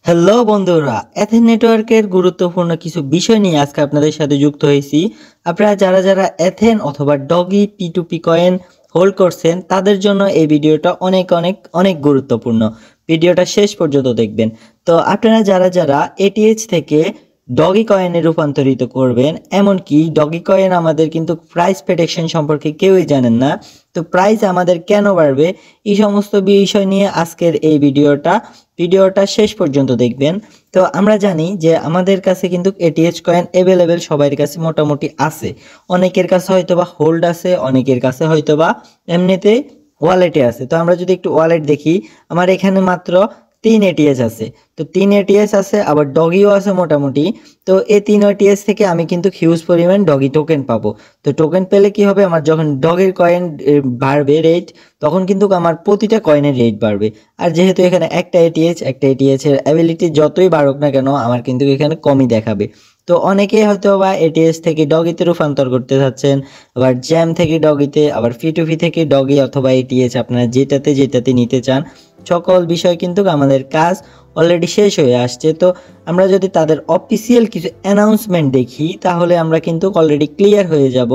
Hello বন্ধুরা, এথেন নেটওয়ার্কের গুরুত্বপূর্ণ কিছু বিষয় নিয়ে আজকে আপনাদের সাথে যুক্ত হয়েছি। আপনারা যারা যারা এথেন অথবা ডগি P2P কয়েন হোল্ড করছেন তাদের জন্য এই ভিডিওটা অনেক অনেক অনেক গুরুত্বপূর্ণ। ভিডিওটা শেষ পর্যন্ত দেখবেন। তো আপনারা যারা যারা এটিএইচ থেকে ডগি কয়েনে রূপান্তরিত করবেন, এমনকি ডগি কয়েন আমাদের কিন্তু প্রাইস প্রেডিকশন সম্পর্কে কেউই জানেন না। তো প্রাইস আমাদের কেন বাড়বে, এই সমস্ত বিষয় নিয়ে আজকের এই ভিডিওটা শেষ পর্যন্ত দেখবেন। তো আমরা জানি যে আমাদের কাছে কিন্তু এটিএইচ কয়েন অ্যাভেলেবেল সবার কাছে মোটামুটি আছে। অনেকের কাছে হয়তোবা হোল্ড আছে, অনেকের কাছে হয়তোবা এমনিতে ওয়ালেটে আছে। তো আমরা যদি একটু ওয়ালেট দেখি, আমার এখানে মাত্র 3 এটিএস আছে। তো 3 এটিএস আছে, আবার ডগিও আছে মোটামুটি। তো এই 3 এটিএস থেকে আমি কিন্তু হিউজ পরিমাণ ডগি টোকেন পাবো। তো টোকেন পেলে কি হবে, আমার যখন ডগের কয়েন বাড়বে রেট, তখন কিন্তু আমার প্রতিটা কয়েনের রেট বাড়বে। আর যেহেতু এখানে একটা এটিএস এর অ্যাবিলিটি যতই বাড়ুক না কেন, আমার কিন্তু এখানে কমই দেখাবে। তো অনেকেই হয়তো বা এটিএস থেকে ডগিতে রূপান্তর করতে চাচ্ছেন, আবার জ্যাম থেকে ডগিতে, আবার P2P থেকে ডগি অথবা এটিএস, আপনারা যেটাতে নিতে চান, সকল বিষয় কিন্তু আমাদের কাজ অলরেডি শেষ হয়ে আসছে। তো আমরা যদি তাদের অফিসিয়াল কিছু অ্যানাউন্সমেন্ট দেখি, তাহলে আমরা কিন্তু অলরেডি ক্লিয়ার হয়ে যাব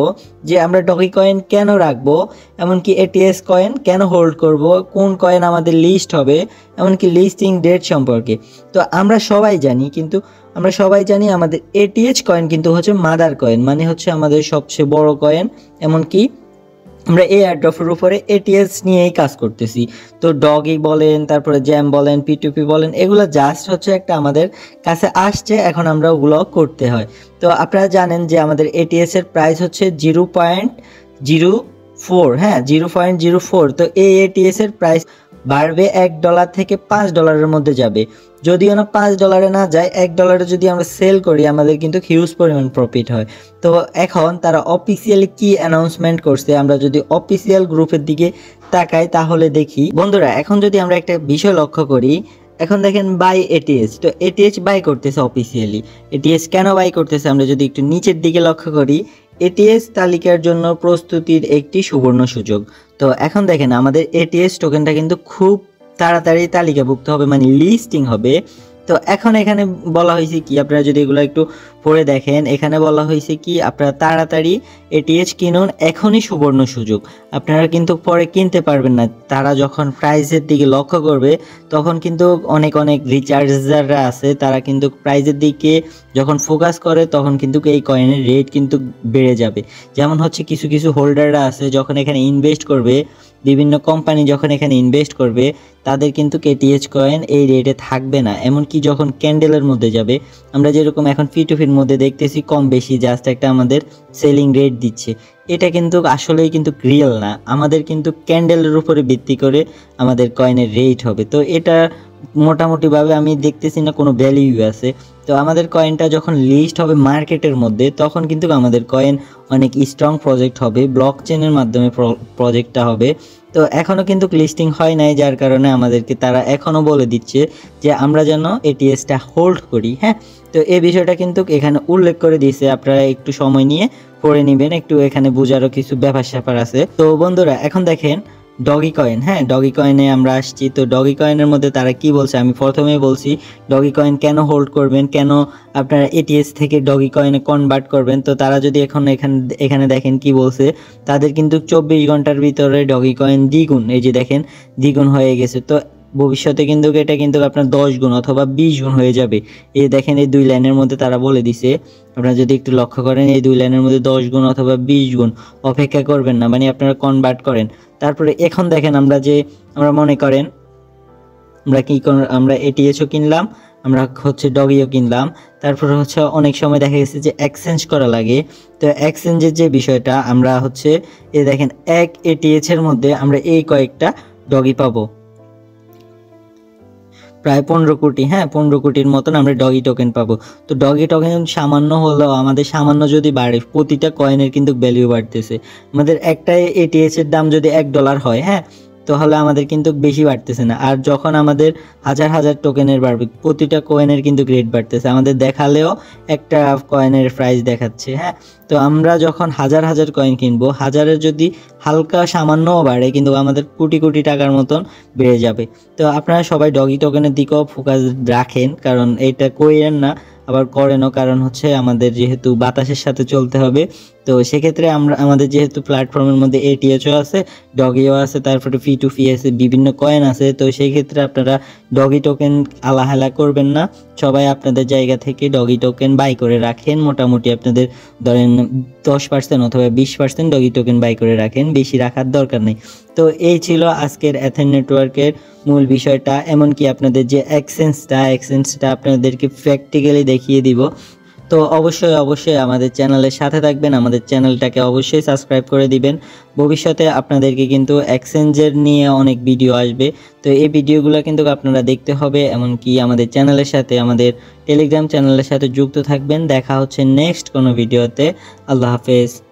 যে আমরা ডগি কয়েন কেন রাখবো, এমনকি এটিএস কয়েন কেন হোল্ড করব, কোন কয়েন আমাদের লিস্ট হবে, এমনকি লিস্টিং ডেট সম্পর্কে। তো আমরা সবাই জানি আমাদের এটিএইচ কয়েন কিন্তু হচ্ছে মাদার কয়েন, মানে হচ্ছে আমাদের সবচেয়ে বড় কয়েন। এমনকি আমরা এই এয়ারড্রপের উপরে এটিএস নিয়েই কাজ করতেছি। তো ডগি বলেন, তারপরে জ্যাম বলেন, P2P বলেন, এগুলো জাস্ট হচ্ছে একটা আমাদের কাছে আসছে, এখন আমরা ওগুলো করতে হয়। তো আপনারা জানেন যে আমাদের এটিএস এর প্রাইস হচ্ছে 0.04, হ্যাঁ 0.04। তো এই এটিএস এর প্রাইস বাড়বে $1 থেকে $5 মধ্যে যাবে। যদিও না $5 না যায়, $1 যদি আমরা সেল করি আমাদের কিন্তু হিউজ পরিমাণ প্রফিট হয়। তো এখন তারা অফিসিয়ালি কি অ্যানাউন্সমেন্ট করছে, আমরা যদি অফিসিয়াল গ্রুপের দিকে তাকাই তাহলে দেখি বন্ধুরা, এখন যদি আমরা একটা বিষয় লক্ষ্য করি, এখন দেখেন বাই এটিএস, তো এটিএস বাই করতেছে অফিসিয়ালি। এটিএস কেন বাই করতেছে, আমরা যদি একটু নিচের দিকে লক্ষ্য করি, এটিএস তালিকার জন্য প্রস্তুতির একটি সুবর্ণ সুযোগ। তো এখন দেখেন আমাদের এটিএস টোকেনটা কিন্তু খুব তাড়াতাড়ি তালিকাভুক্ত হবে, মানে লিস্টিং হবে। তো এখন এখানে বলা হয়েছে কি, আপনারা যদি এগুলো একটু পড়ে দেখেন, এখানে বলা হয়েছে কি আপনারা তাড়াতাড়ি এটিএস কিনুন, এখনই সুবর্ণ সুযোগ। আপনারা কিন্তু পরে কিনতে পারবেন না। তারা যখন প্রাইসের দিকে লক্ষ্য করবে, তখন কিন্তু অনেক রিচার্জাররা আছে, তারা কিন্তু প্রাইসের দিকে যখন ফোকাস করে, তখন কিন্তু এই কয়েনের রেট কিন্তু বেড়ে যাবে। যেমন হচ্ছে কিছু কিছু হোল্ডাররা আছে, যখন এখানে ইনভেস্ট করবে, বিভিন্ন কোম্পানি যখন এখানে ইনভেস্ট করবে, তাদের কিন্তু এটিএইচ কয়েন এই রেটে থাকবে না। এমনকি যখন ক্যান্ডেলের মধ্যে যাবে, আমরা যেরকম এখন P2Pর মধ্যে দেখতেছি কম বেশি জাস্ট একটা আমাদের সেলিং রেট দিচ্ছে, এটা কিন্তু আসলেই কিন্তু রিয়েল না। আমাদের কিন্তু ক্যান্ডেলের উপরে ভিত্তি করে আমাদের কয়েনের রেট হবে। তো এটা মোটামুটিভাবে আমি দেখতেছি না কোনো ভ্যালিউ আছে। তো আমাদের কয়েনটা যখন লিস্ট হবে মার্কেটের মধ্যে, তখন কিন্তু আমাদের কয়েন অনেক স্ট্রং প্রজেক্ট হবে, ব্লক চেনের মাধ্যমে প্রজেক্টটা হবে। তো এখনও কিন্তু লিস্টিং হয় নাই, যার কারণে আমাদেরকে তারা এখনও বলে দিচ্ছে যে আমরা যেন এটিএসটা হোল্ড করি। হ্যাঁ, তো এই বিষয়টা কিন্তু এখানে উল্লেখ করে দিয়েছে, আপনারা একটু সময় নিয়ে পড়ে নেবেন, একটু এখানে বোঝারও কিছু ব্যাপার স্যাপার আছে। তো বন্ধুরা এখন দেখেন ডগি কয়েন, হ্যাঁ ডগি কয়েনে আমরা আসছি। তো ডগি কয়েনের মধ্যে তারা কি বলছে, আমি প্রথমেই বলছি ডগি কয়েন কেন হোল্ড করবেন, কেন আপনারা এটিএস থেকে ডগি কয়েনে কনভার্ট করবেন। তো তারা যদি এখন এখানে দেখেন কি বলছে, তাদের কিন্তু 24 ঘন্টার ভিতরে ডগি কয়েন দ্বিগুণ, এই যে দেখেন দ্বিগুণ হয়ে গেছে। তো ভবিষ্যতে কিন্তু এটা কিন্তু আপনার 10 গুণ অথবা 20 গুণ হয়ে যাবে। এই দেখেন এই 2 লাইনের মধ্যে তারা বলে দিছে, আপনারা যদি একটু লক্ষ্য করেন, এই 2 লাইনের মধ্যে 10 গুণ অথবা 20 গুণ। অপেক্ষা করবেন না, মানে আপনারা কনভার্ট করেন। তারপরে এখন দেখেন আমরা মনে করেন আমরা এটিএসও কিনলাম, আমরা হচ্ছে ডগিও কিনলাম, তারপরে হচ্ছে অনেক সময় দেখা গেছে যে এক্সচেঞ্জ করা লাগে। তো এক্সচেঞ্জের যে বিষয়টা, আমরা হচ্ছে এই দেখেন এক এটিএস এর মধ্যে আমরা এই কয়েকটা ডগি পাবো, প্রায় 15 কোটি, হ্যাঁ 15 কোটির মতন আমরা ডগি টোকেন পাবো। তো ডগি টোকেন সামান্য হলেও আমাদের সামান্য যদি বাড়ে, প্রতিটা কয়েনের কিন্তু ভ্যালু বাড়তেছে। আমাদের একটা এটিএস এর দাম যদি $1 হয়, হ্যাঁ তাহলে আমাদের কিন্তু বেশি বাড়তেছে না। আর যখন আমাদের হাজার হাজার টোকেনের বাড়বে, প্রতিটা কয়েনের কিন্তু গ্রেড বাড়তেছে, আমাদের দেখালেও একটা কয়েনের প্রাইস দেখাচ্ছে। হ্যাঁ, তো আমরা যখন হাজার হাজার কয়েন কিনবো, হাজারের যদি হালকা সামান্যও বাড়ে কিন্তু আমাদের কোটি কোটি টাকার মতন বেড়ে যাবে। তো আপনারা সবাই ডগি টোকেনের দিকেও ফোকাস রাখেন, কারণ এটা কইরেন না আবার করেনও, কারণ হচ্ছে আমাদের যেহেতু বাতাসের সাথে চলতে হবে, তো সেক্ষেত্রে আমরা আমাদের যেহেতু প্ল্যাটফর্মের মধ্যে এটিএচও আছে, ডগিও আছে, তারপরে ফি2ফি আছে, বিভিন্ন কয়েন আছে, তো সেই ক্ষেত্রে আপনারা ডগি টোকেন আলাহালা করবেন না। সবাই আপনাদের জায়গা থেকে ডগি টোকেন বাই করে রাখেন, মোটামুটি আপনাদের ধরেন 10% অথবা 20% ডগি টোকেন বাই করে রাখেন, বেশি রাখার দরকার নেই। তো এই ছিল আজকের এথেন নেটওয়ার্কের মূল বিষয়টা, এমনকি আপনাদের যে এক্সচেঞ্জটা আপনাদেরকে প্র্যাকটিক্যালি দেখিয়ে দিব। তো অবশ্যই আমাদের চ্যানেলের সাথে থাকবেন, আমাদের চ্যানেলটাকে অবশ্যই সাবস্ক্রাইব করে দিবেন। ভবিষ্যতে আপনাদেরকে কিন্তু এক্সচেঞ্জের নিয়ে অনেক ভিডিও আসবে, তো এই ভিডিওগুলো কিন্তু আপনারা দেখতে হবে, এমনকি আমাদের চ্যানেলের সাথে, আমাদের টেলিগ্রাম চ্যানেলের সাথে যুক্ত থাকবেন। দেখা হচ্ছে নেক্সট কোনো ভিডিওতে। আল্লাহ হাফেজ।